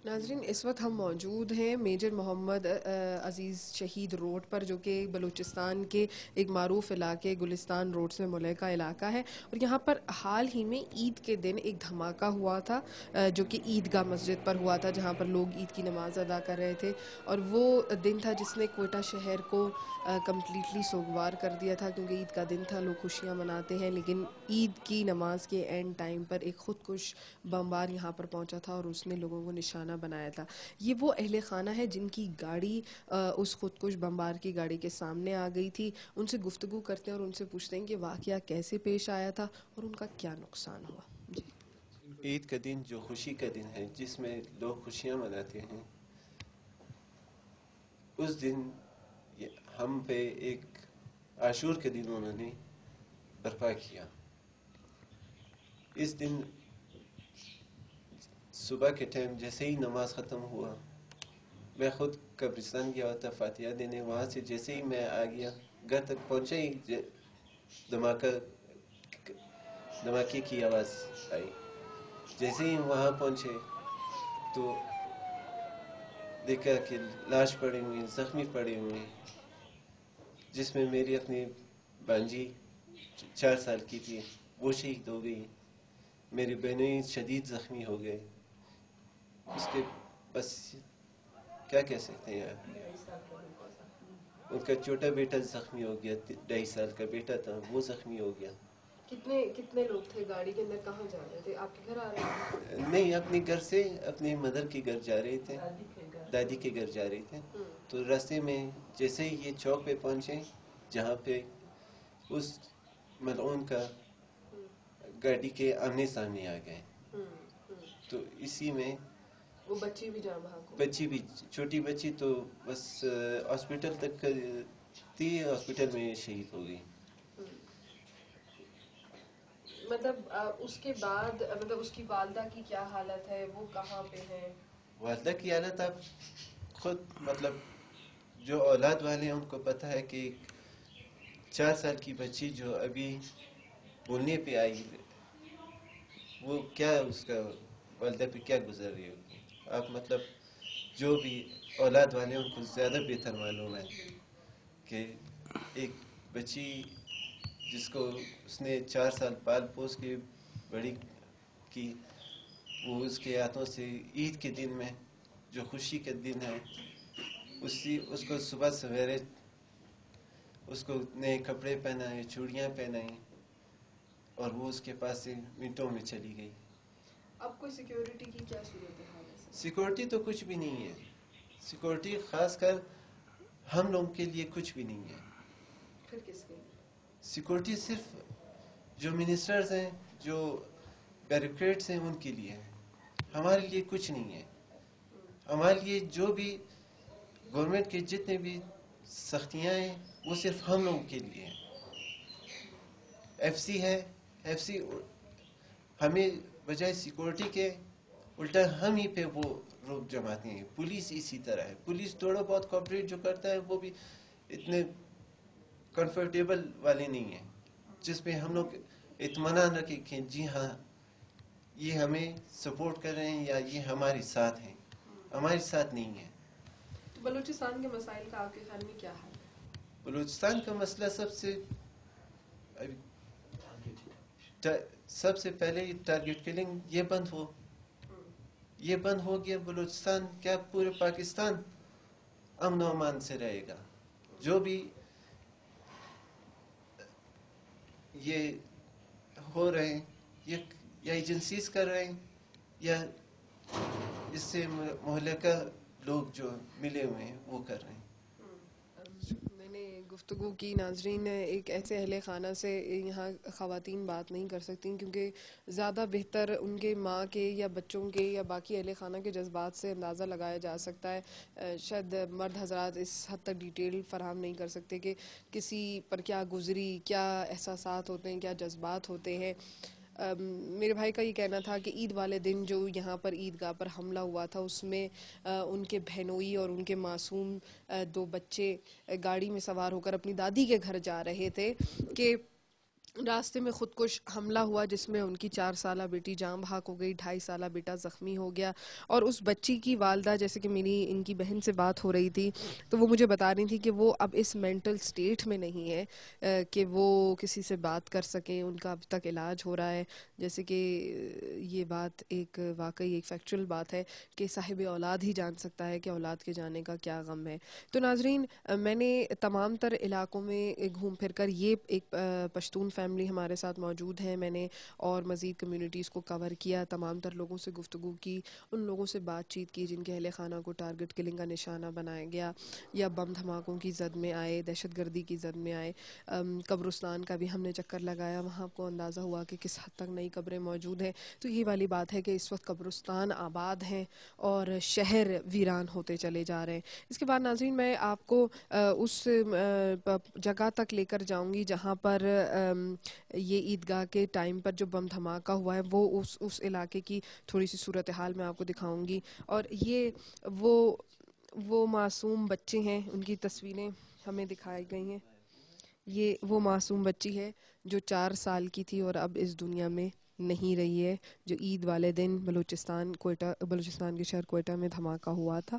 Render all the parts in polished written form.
ناظرین اس وقت ہم موجود ہیں میجر محمد عزیز شہید روڈ پر، جو کہ بلوچستان کے ایک معروف علاقے گلستان روڈ سے ملحقہ علاقہ ہے، اور یہاں پر حال ہی میں عید کے دن ایک دھماکہ ہوا تھا جو کہ عیدگاہ مسجد پر ہوا تھا، جہاں پر لوگ عید کی نماز ادا کر رہے تھے، اور وہ دن تھا جس نے کوئٹہ شہر کو کمپلیٹلی سوگوار کر دیا تھا، کیونکہ عید کا دن تھا، لوگ خوشیاں مناتے ہیں، لیکن عید کی نماز کے اینڈ ٹائم پر ایک خودکش بمبار یہاں پر پہنچا تھا اور اس نے لوگوں کو نشانہ بنایا تھا۔ یہ وہ اہل خانہ ہے جن کی گاڑی اس خودکش بمبار کی گاڑی کے سامنے آ گئی تھی۔ ان سے گفتگو کرتے ہیں اور ان سے پوچھتے ہیں کہ واقعہ کیسے پیش آیا تھا اور ان کا کیا نقصان ہوا۔ جی۔ عید کا دن جو خوشی کا دن ہے، جس میں لوگ خوشیاں مناتے ہیں، اس دن ہم پہ ایک عاشور کا دن انہوں نے برپا کیا۔ اس دن صبح کے ٹائم جیسے ہی نماز ختم ہوا، میں خود قبرستان گیا ہوتا فاتحہ دینے، وہاں سے جیسے ہی میں آ گیا گھر تک پہنچا ہی دھماکے کی آواز آئی۔ جیسے ہی وہاں پہنچے تو دیکھا کہ لاش پڑے ہوئے، زخمی پڑے ہوئے، جس میں میری اپنی بانجی 4 سال کی تھی، وہ شہید ہو گئی، میری بہنیں شدید زخمی ہو گئے۔ اس کے بس کیا کہہ سکتے ہیں آپ، ان کا چھوٹا بیٹا زخمی ہو گیا، 2.5 سال کا بیٹا تھا، وہ زخمی ہو گیا۔ کتنے لوگ تھے گاڑی کے اندر؟ کہاں جا رہے تھے؟ آپ کے گھر آ رہے تھے؟ نہیں، اپنے گھر سے اپنی مدر کے گھر جا رہے تھے، دادی کے گھر جا رہے تھے۔ تو راستے میں جیسے ہی یہ چوک پہ پہنچے جہاں پہ اس ملعون کا گاڑی کے آمنے سامنے آ گئے، تو اسی میں وہ بچی بھی جان بحق ہو؟ بچی بھی، چھوٹی بچی تو بس ہاسپٹل تک تھی، ہاسپٹل میں شہید ہو گئی۔ مطلب اس کے بعد مطلب اس کی والدہ کی کیا حالت ہے؟ وہ کہاں پہ ہیں؟ والدہ کی حالت آپ خود مطلب جو اولاد والے ہیں ان کو پتہ ہے کہ 4 سال کی بچی جو ابھی بولنے پہ آئی، وہ کیا اس کا والدہ پہ کیا گزر رہی ہوگی۔ آپ مطلب جو بھی اولاد والے ہیں ان کو زیادہ بہتر معلوم ہے کہ ایک بچی جس کو اس نے 4 سال پال پوس کے بڑی کی، وہ اس کے ہاتھوں سے عید کے دن میں جو خوشی کا دن ہے، اس کو صبح سویرے اس کو نئے کپڑے پہنائے، چوڑیاں پہنائیں، اور وہ اس کے پاس سے منٹوں میں چلی گئی۔ اب کوئی سیکیورٹی کی کیا صورتحال ہے؟ سیکورٹی تو کچھ بھی نہیں ہے، سیکورٹی خاص کر ہم لوگوں کے لیے کچھ بھی نہیں ہے۔ پھر کس کے؟ سیکورٹی صرف جو منسٹرز ہیں، جو بیوروکریٹس ہیں، ان کے لیے ہے، ہمارے لیے کچھ نہیں ہے۔ ہمارے لیے جو بھی گورنمنٹ کے جتنے بھی سختیاں ہیں وہ صرف ہم لوگوں کے لیے ہیں۔ ایف سی ہے، ایف سی ہمیں بجائے سیکورٹی کے الٹا ہم ہی پہ وہ روک جماتے ہیں۔ پولیس اسی طرح ہے، پولیس تھوڑا بہت کوآپریٹ جو کرتا ہے وہ بھی اتنے کمفرٹیبل والے نہیں ہیں، جس پہ ہم لوگ اطمینان رکھیں کہ جی ہاں یہ ہمیں سپورٹ کر رہے ہیں یا یہ ہمارے ساتھ ہیں۔ ہمارے ساتھ نہیں ہیں۔ تو بلوچستان کے مسائل کا آپ کے خیال میں کیا حل ہے؟ بلوچستان کا مسئلہ سب سے پہلے ٹارگٹ کلنگ یہ بند ہو، یہ بند ہو گیا بلوچستان کیا پورے پاکستان امن و امان سے رہے گا۔ جو بھی یہ ہو رہے ہیں، یہ یا ایجنسیز کر رہے ہیں یا اس سے مہلکہ لوگ جو ملے ہوئے ہیں وہ کر رہے ہیں۔ میں نے گفتگو کی ناظرین، ایک ایسے اہل خانہ سے یہاں خواتین بات نہیں کر سکتی کیونکہ زیادہ بہتر ان کے ماں کے یا بچوں کے یا باقی اہل خانہ کے جذبات سے اندازہ لگایا جا سکتا ہے۔ شاید مرد حضرات اس حد تک ڈیٹیل فراہم نہیں کر سکتے کہ کسی پر کیا گزری، کیا احساسات ہوتے ہیں، کیا جذبات ہوتے ہیں۔ میرے بھائی کا یہ کہنا تھا کہ عید والے دن جو یہاں پر عیدگاہ پر حملہ ہوا تھا اس میں ان کے بہنوئی اور ان کے معصوم 2 بچے گاڑی میں سوار ہو کر اپنی دادی کے گھر جا رہے تھے کہ راستے میں خودکش حملہ ہوا جس میں ان کی 4 سالہ بیٹی جاں بحق ہو گئی، 2.5 سالہ بیٹا زخمی ہو گیا، اور اس بچی کی والدہ، جیسے کہ ان کی بہن سے بات ہو رہی تھی تو وہ مجھے بتا رہی تھی کہ وہ اب اس مینٹل سٹیٹ میں نہیں ہے کہ وہ کسی سے بات کر سکیں، ان کا اب تک علاج ہو رہا ہے. جیسے کہ یہ بات واقعی ایک فیکچول بات ہے کہ صاحب اولاد ہی جان سکتا ہے کہ اولاد کے جانے کا کیا غم ہے. تو ناظرین، میں نے تمام تر علاقوں میں گھوم پھر کر، یہ ایک پشتون فیملی ہمارے ساتھ موجود ہے، میں نے اور مزید کمیونٹیز کو کور کیا، تمام تر لوگوں سے گفتگو کی، ان لوگوں سے بات چیت کی جن کے اہل خانہ کو ٹارگٹ کلنگ کا نشانہ بنایا گیا یا بم دھماکوں کی زد میں آئے، دہشت گردی کی زد میں آئے. قبرستان کا بھی ہم نے چکر لگایا، وہاں کو اندازہ ہوا کہ کس حد تک نئی قبریں موجود ہیں. تو یہ والی بات ہے کہ اس وقت قبرستان آباد ہیں اور شہر ویران ہوتے چلے جا رہے ہیں. اس کے بعد ناظرین، میں آپ کو اس جگہ تک لے کر جاؤں گی جہاں پر یہ عیدگاہ کے ٹائم پر جو بم دھماکہ ہوا ہے، وہ اس علاقے کی تھوڑی سی صورتحال میں آپ کو دکھاؤں گی. اور یہ وہ معصوم بچے ہیں، ان کی تصویریں ہمیں دکھائی گئی ہیں. یہ وہ معصوم بچی ہے جو 4 سال کی تھی اور اب اس دنیا میں نہیں رہی ہے، جو عید والے دن بلوچستان کے شہر کوئٹہ میں دھماکہ ہوا تھا.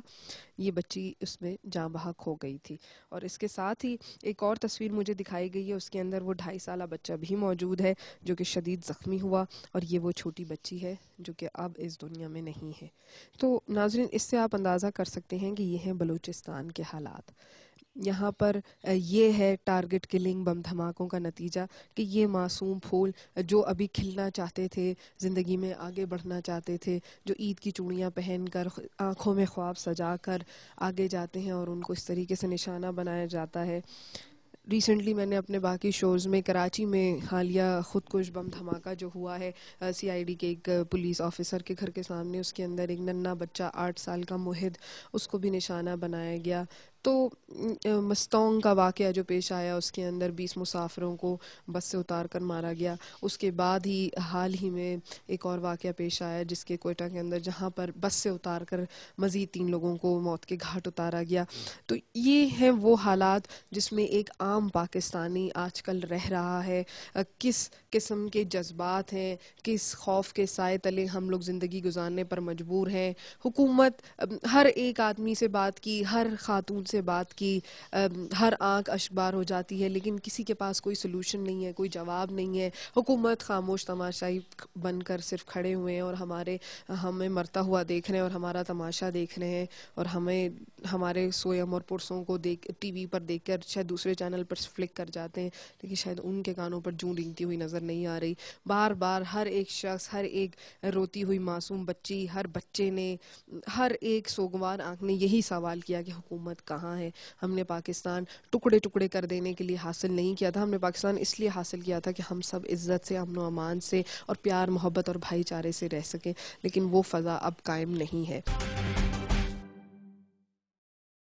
یہ بچی اس میں جاں بحق ہو گئی تھی. اور اس کے ساتھ ہی ایک اور تصویر مجھے دکھائی گئی ہے، اس کے اندر وہ 2.5 سالہ بچہ بھی موجود ہے جو کہ شدید زخمی ہوا، اور یہ وہ چھوٹی بچی ہے جو کہ اب اس دنیا میں نہیں ہے. تو ناظرین، اس سے آپ اندازہ کر سکتے ہیں کہ یہ ہیں بلوچستان کے حالات. یہاں پر یہ ہے ٹارگٹ کلنگ، بم دھماکوں کا نتیجہ کہ یہ معصوم پھول جو ابھی کھلنا چاہتے تھے، زندگی میں آگے بڑھنا چاہتے تھے، جو عید کی چوڑیاں پہن کر، آنکھوں میں خواب سجا کر آگے جاتے ہیں اور ان کو اس طریقے سے نشانہ بنایا جاتا ہے. ریسنٹلی میں نے اپنے باقی شوز میں کراچی میں حالیہ خودکش بم دھماکہ جو ہوا ہے CID کے ایک پولیس آفیسر کے گھر کے سامنے، اس کے اندر ایک ننھا بچہ 8 سال کا موہد، اس کو بھی نشانہ بنایا گیا. تو مستونگ کا واقعہ جو پیش آیا، اس کے اندر 20 مسافروں کو بس سے اتار کر مارا گیا. اس کے بعد ہی حال ہی میں ایک اور واقعہ پیش آیا جس کے کوئٹہ کے اندر، جہاں پر بس سے اتار کر مزید 3 لوگوں کو موت کے گھاٹ اتارا گیا. تو یہ ہیں وہ حالات جس میں ایک عام پاکستانی آج کل رہ رہا ہے. کس قسم کے جذبات ہیں، کس خوف کے سائے تلے ہم لوگ زندگی گزارنے پر مجبور ہیں. حکومت ہر ایک آدمی سے بات کی، ہر خاتون سے بات کی، ہر آنکھ اشبار ہو جاتی ہے، لیکن کسی کے پاس کوئی سلوشن نہیں ہے، کوئی جواب نہیں ہے. حکومت خاموش تماشائی بن کر صرف کھڑے ہوئے ہیں اور ہمیں مرتا ہوا دیکھ رہے ہیں اور ہمارا تماشا دیکھ رہے ہیں، اور ہمارے سویم اور پرسوں کو ٹی وی پر دیکھ کر شاید دوسرے چینل پر فلک کر جاتے ہیں، لیکن شاید ان کے کانوں پر جوں رینگتی ہوئی نظر نہیں آ رہی. بار بار ہر ایک شخص، ہر ایک روتی ہوئی معصوم بچی، ہر بچے نے، ہر ایک سوگوار آنکھ نے یہی سوال کیا کہ حکومت کہاں ہے. ہم نے پاکستان ٹکڑے ٹکڑے کر دینے کے لیے حاصل نہیں کیا تھا، ہم نے پاکستان اس لیے حاصل کیا تھا کہ ہم سب عزت سے، امن و امان سے اور پیار محبت اور بھائی چارے سے رہ سکیں، لیکن وہ فضا اب قائم نہیں ہے.